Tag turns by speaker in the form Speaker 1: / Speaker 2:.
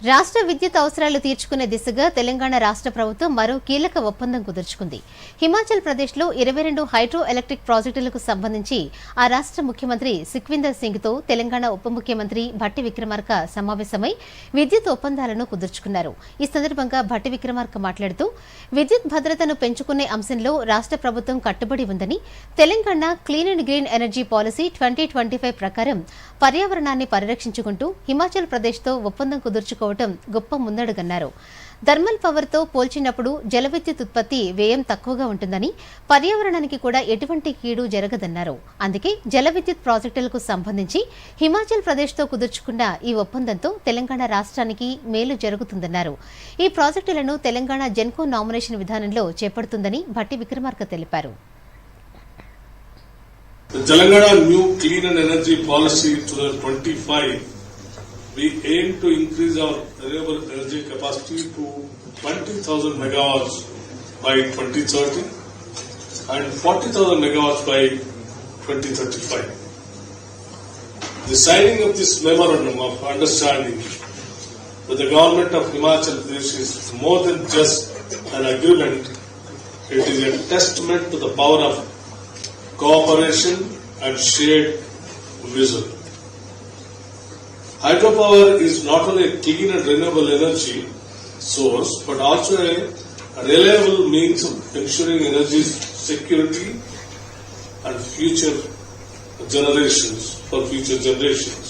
Speaker 1: రాష్ట్ర విద్యుత్ అవసరాలు తీర్చుకునే దిశగా తెలంగాణ రాష్ట్ర ప్రభుత్వం మరో కీలక ఒప్పందం కుదుర్చుకుంది. హిమాచల్ ప్రదేశ్లో 22 హైడ్రో ఎలక్ట్రిక్ ప్రాజెక్టులకు సంబంధించి ఆ రాష్ట్ర ముఖ్యమంత్రి సుఖ్వీందర్ సింగ్తో తెలంగాణ ఉప ముఖ్యమంత్రి భట్టి విక్రమార్క సమావేశమై విద్యుత్ ఒప్పందాలను కుదుర్చుకున్నారు. ఈ సందర్భంగా భట్టి విక్రమార్క మాట్లాడుతూ విద్యుత్ భద్రతను పెంచుకునే అంశంలో రాష్ట్ర ప్రభుత్వం కట్టుబడి ఉందని, Telangana clean and green energy policy 2025 ప్రకారం పర్యావరణాన్ని పరిరక్షించుకుంటూ హిమాచల్ ప్రదేశ్తో ఒప్పందం కుదుర్చుకోవడం గొప్ప ముందడుగన్నారు. థర్మల్ పవర్ తో పోల్చినప్పుడు జల విద్యుత్ ఉత్పత్తి వ్యయం తక్కువగా ఉంటుందని, పర్యావరణానికి కూడా ఎటువంటి కీడు జరగదన్నారు. అందుకే జల విద్యుత్ ప్రాజెక్టులకు సంబంధించి హిమాచల్ ప్రదేశ్తో కుదుర్చుకున్న ఈ ఒప్పందంతో తెలంగాణ రాష్ట్రానికి మేలు జరుగుతుందన్నారు. ఈ ప్రాజెక్టులను తెలంగాణ జెన్కో నామినేషన్ విధానంలో చేపడుతుందని భట్టి విక్రమార్క తెలిపారు.
Speaker 2: The Telangana new clean and energy policy 2025, we aim to increase our renewable energy capacity to 20,000 megawatts by 2030 and 40,000 megawatts by 2035. The signing of this memorandum of understanding with the government of Himachal Pradesh is more than just an agreement. It is a testament to the power of cooperation and shared vision. Hydropower is not only a clean and renewable energy source but also a reliable means of ensuring energy security and for future generations.